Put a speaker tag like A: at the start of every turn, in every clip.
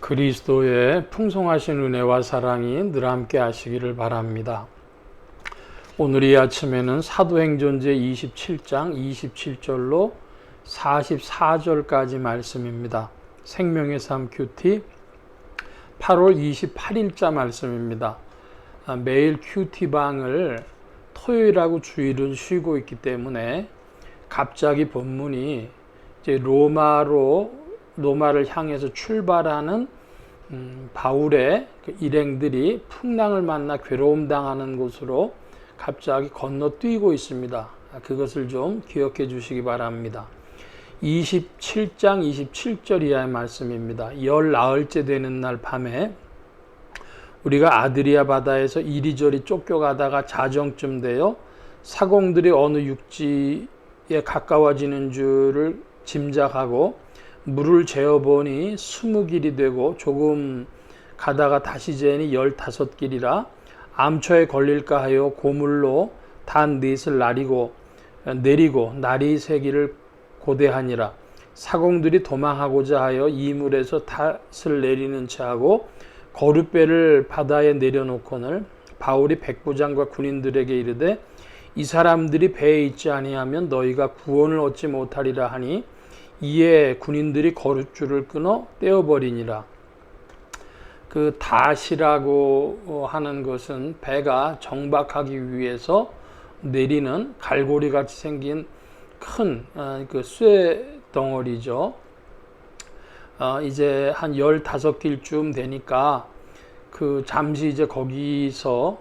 A: 그리스도의 풍성하신 은혜와 사랑이 늘 함께 하시기를 바랍니다. 오늘 이 아침에는 사도행전 제27장 27절로 44절까지 말씀입니다. 생명의 삶 큐티 8월 28일자 말씀입니다. 매일 큐티방을 토요일하고 주일은 쉬고 있기 때문에 갑자기 본문이 이제 로마를 향해서 출발하는 바울의 그 일행들이 풍랑을 만나 괴로움 당하는 곳으로 갑자기 건너뛰고 있습니다. 그것을 좀 기억해 주시기 바랍니다. 27장 27절 이하의 말씀입니다. 열 나흘째 되는 날 밤에 우리가 아드리아 바다에서 이리저리 쫓겨가다가 자정쯤 되어 사공들이 어느 육지에 가까워지는 줄을 짐작하고 물을 재어보니 20길이 되고 조금 가다가 다시 재니 15길이라 암초에 걸릴까 하여 고물로 단 넷을 내리고 날이 새기를 고대하니라. 사공들이 도망하고자 하여 이물에서 탓을 내리는 체하고 거룻배를 바다에 내려놓거늘 바울이 백부장과 군인들에게 이르되 이 사람들이 배에 있지 아니하면 너희가 구원을 얻지 못하리라 하니 이에 군인들이 거룻줄을 끊어 떼어버리니라. 그 닷이라고 하는 것은 배가 정박하기 위해서 내리는 갈고리 같이 생긴 큰 그 쇠 덩어리죠. 이제 한 15길쯤 되니까 그 잠시 이제 거기서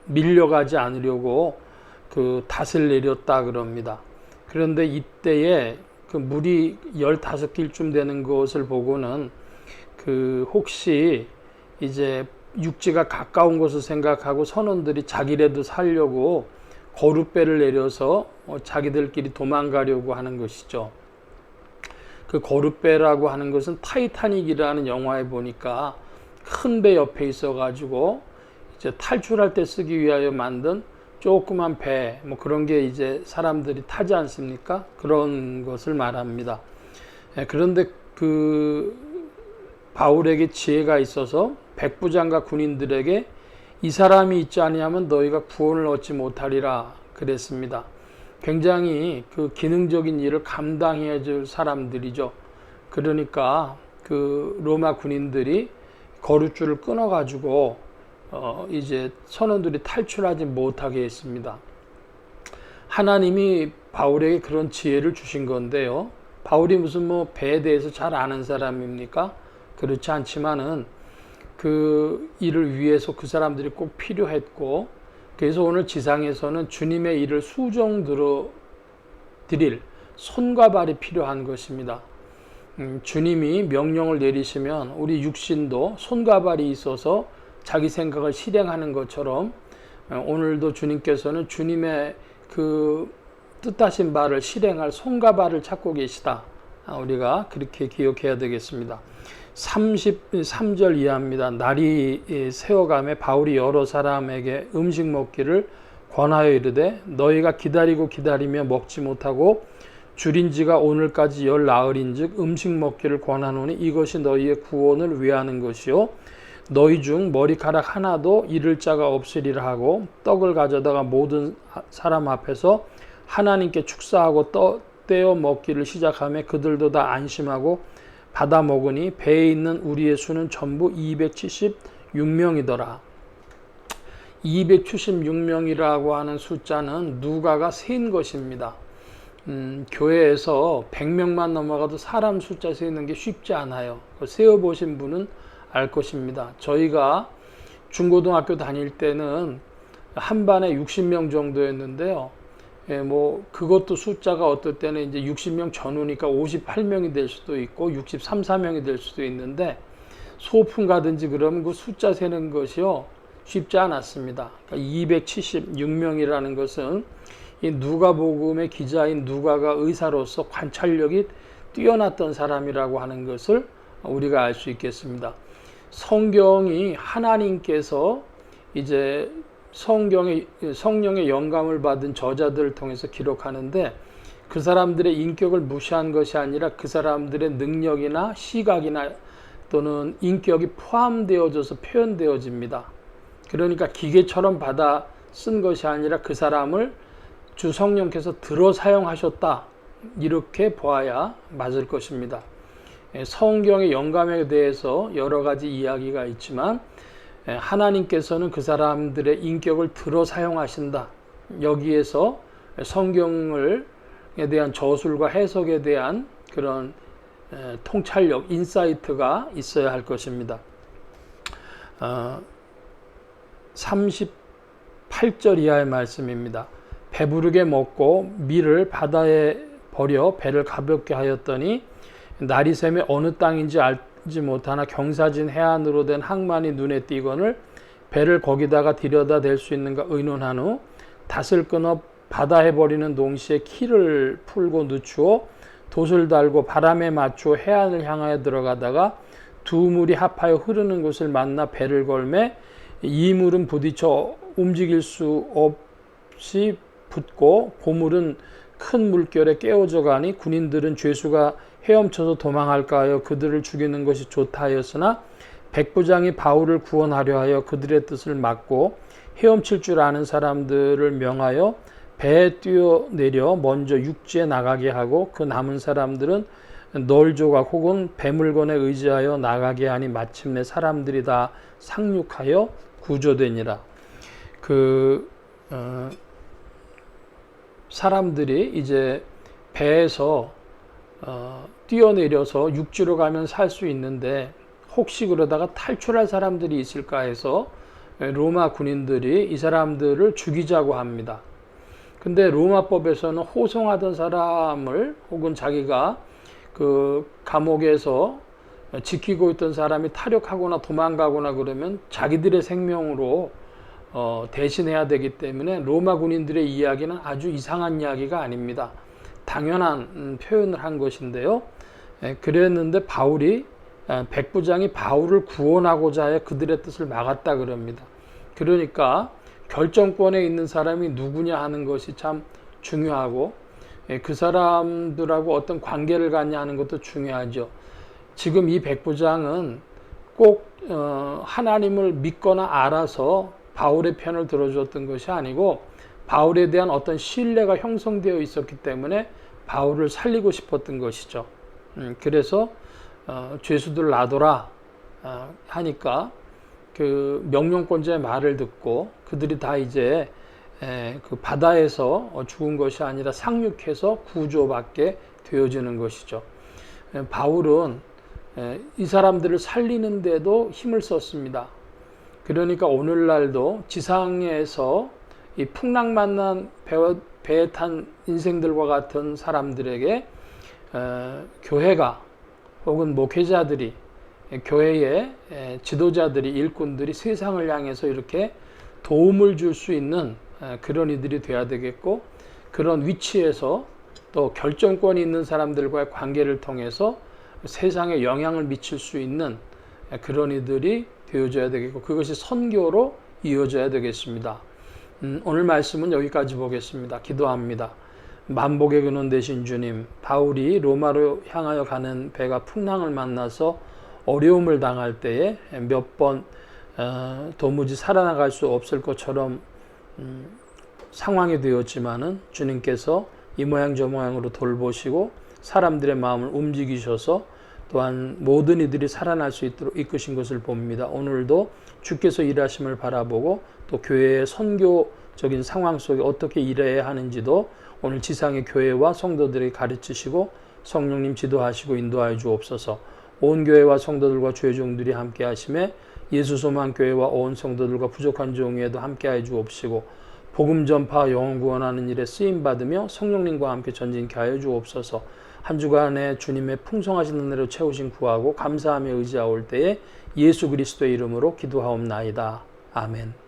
A: 밀려가지 않으려고 그 닷을 내렸다 그럽니다. 그런데 이때에 그 물이 15길쯤 되는 것을 보고는 그 혹시 이제 육지가 가까운 것을 생각하고 선원들이 자기라도 살려고 거룻배를 내려서 자기들끼리 도망가려고 하는 것이죠. 그 거룻배라고 하는 것은 타이타닉이라는 영화에 보니까 큰 배 옆에 있어가지고 이제 탈출할 때 쓰기 위하여 만든 조그만 배, 뭐 그런 게 이제 사람들이 타지 않습니까? 그런 것을 말합니다. 그런데 그 바울에게 지혜가 있어서 백부장과 군인들에게 이 사람이 있지 아니하면 너희가 구원을 얻지 못하리라 그랬습니다. 굉장히 그 기능적인 일을 감당해 줄 사람들이죠. 그러니까 그 로마 군인들이 거룻줄을 끊어가지고 이제 선원들이 탈출하지 못하게 했습니다. 하나님이 바울에게 그런 지혜를 주신 건데요. 바울이 무슨 뭐 배에 대해서 잘 아는 사람입니까? 그렇지 않지만은 그 일을 위해서 그 사람들이 꼭 필요했고, 그래서 오늘 지상에서는 주님의 일을 수종 드릴 손과 발이 필요한 것입니다. 주님이 명령을 내리시면 우리 육신도 손과 발이 있어서 자기 생각을 실행하는 것처럼 오늘도 주님께서는 주님의 그 뜻하신 바를 실행할 손과 발을 찾고 계시다. 우리가 그렇게 기억해야 되겠습니다. 33절 이하입니다. 날이 새어가매 바울이 여러 사람에게 음식 먹기를 권하여 이르되 너희가 기다리며 먹지 못하고 줄인 지가 오늘까지 열 나흘인즉 음식 먹기를 권하노니 이것이 너희의 구원을 위하는 것이요 너희 중 머리카락 하나도 잃을 자가 없으리라 하고 떡을 가져다가 모든 사람 앞에서 하나님께 축사하고 떼어 먹기를 시작하며 그들도 다 안심하고 받아 먹으니 배에 있는 우리의 수는 전부 276명이더라. 276명이라고 하는 숫자는 누가가 센 것입니다. 교회에서 100명만 넘어가도 사람 숫자 세는 게 쉽지 않아요. 세어보신 분은 알 것입니다. 저희가 중고등학교 다닐 때는 한 반에 60명 정도였는데요. 뭐 그것도 숫자가 어떨 때는 이제 60명 전후니까 58명이 될 수도 있고 63, 4명이 될 수도 있는데 소풍 가든지 그러면 그 숫자 세는 것이요 쉽지 않았습니다. 그러니까 276명이라는 것은 이 누가복음의 기자인 누가가 의사로서 관찰력이 뛰어났던 사람이라고 하는 것을 우리가 알 수 있겠습니다. 성경이 하나님께서 이제 성령의 영감을 받은 저자들을 통해서 기록하는데 그 사람들의 인격을 무시한 것이 아니라 그 사람들의 능력이나 시각이나 또는 인격이 포함되어져서 표현되어집니다. 그러니까 기계처럼 받아 쓴 것이 아니라 그 사람을 주 성령께서 들어 사용하셨다, 이렇게 보아야 맞을 것입니다. 성경의 영감에 대해서 여러 가지 이야기가 있지만 하나님께서는 그 사람들의 인격을 들어 사용하신다. 여기에서 성경에 대한 저술과 해석에 대한 그런 통찰력, 인사이트가 있어야 할 것입니다. 38절 이하의 말씀입니다. 배부르게 먹고 밀을 바다에 버려 배를 가볍게 하였더니 날이 새며 어느 땅인지 알지 못하나 경사진 해안으로 된 항만이 눈에 띄거늘 배를 거기다가 들여다 댈 수 있는가 의논한 후 닷을 끊어 바다에 버리는 동시에 키를 풀고 늦추어 돛을 달고 바람에 맞추어 해안을 향하여 들어가다가 두 물이 합하여 흐르는 곳을 만나 배를 걸매 이 물은 부딪혀 움직일 수 없이 붙고 고물은 큰 물결에 깨어져 가니 군인들은 죄수가 헤엄쳐서 도망할까 하여 그들을 죽이는 것이 좋다 하였으나 백부장이 바울을 구원하려 하여 그들의 뜻을 막고 헤엄칠 줄 아는 사람들을 명하여 배에 뛰어내려 먼저 육지에 나가게 하고 그 남은 사람들은 널조각 혹은 배물건에 의지하여 나가게 하니 마침내 사람들이 다 상륙하여 구조되니라. 사람들이 이제 배에서 뛰어내려서 육지로 가면 살 수 있는데 혹시 그러다가 탈출할 사람들이 있을까 해서 로마 군인들이 이 사람들을 죽이자고 합니다. 근데 로마법에서는 호송하던 사람을 혹은 자기가 그 감옥에서 지키고 있던 사람이 탈역하거나 도망가거나 그러면 자기들의 생명으로 대신해야 되기 때문에 로마 군인들의 이야기는 아주 이상한 이야기가 아닙니다. 당연한 표현을 한 것인데요. 그랬는데 백부장이 바울을 구원하고자 하여 그들의 뜻을 막았다 그럽니다. 그러니까 결정권에 있는 사람이 누구냐 하는 것이 참 중요하고 그 사람들하고 어떤 관계를 갖냐 하는 것도 중요하죠. 지금 이 백부장은 꼭 하나님을 믿거나 알아서 바울의 편을 들어줬던 것이 아니고 바울에 대한 어떤 신뢰가 형성되어 있었기 때문에 바울을 살리고 싶었던 것이죠. 그래서 죄수들 놔둬라 하니까 그 명령권자의 말을 듣고 그들이 다 이제 그 바다에서 죽은 것이 아니라 상륙해서 구조받게 되어지는 것이죠. 바울은 이 사람들을 살리는데도 힘을 썼습니다. 그러니까 오늘날도 지상에서 이 풍랑 만난 배에 탄 인생들과 같은 사람들에게 교회가 혹은 목회자들이, 교회의 지도자들이, 일꾼들이 세상을 향해서 이렇게 도움을 줄 수 있는 그런 이들이 돼야 되겠고, 그런 위치에서 또 결정권이 있는 사람들과의 관계를 통해서 세상에 영향을 미칠 수 있는 그런 이들이 되어져야 되겠고, 그것이 선교로 이어져야 되겠습니다. 오늘 말씀은 여기까지 보겠습니다. 기도합니다. 만복의 근원 되신 주님, 바울이 로마로 향하여 가는 배가 풍랑을 만나서 어려움을 당할 때에 몇 번 도무지 살아나갈 수 없을 것처럼 상황이 되었지만은 주님께서 이 모양 저 모양으로 돌보시고 사람들의 마음을 움직이셔서 또한 모든 이들이 살아날 수 있도록 이끄신 것을 봅니다. 오늘도 주께서 일하심을 바라보고 또 교회의 선교적인 상황 속에 어떻게 일해야 하는지도 오늘 지상의 교회와 성도들에게 가르치시고 성령님 지도하시고 인도하여 주옵소서. 온 교회와 성도들과 주의 종들이 함께 하심에 예수소망교회와 온 성도들과 부족한 종에도 함께 하여 주옵시고 복음 전파 영혼 구원하는 일에 쓰임받으며 성령님과 함께 전진케 하여 주옵소서. 한 주간에 주님의 풍성하신 은혜로 채우신 구하고 감사하며 의지하올 때에 예수 그리스도의 이름으로 기도하옵나이다. 아멘.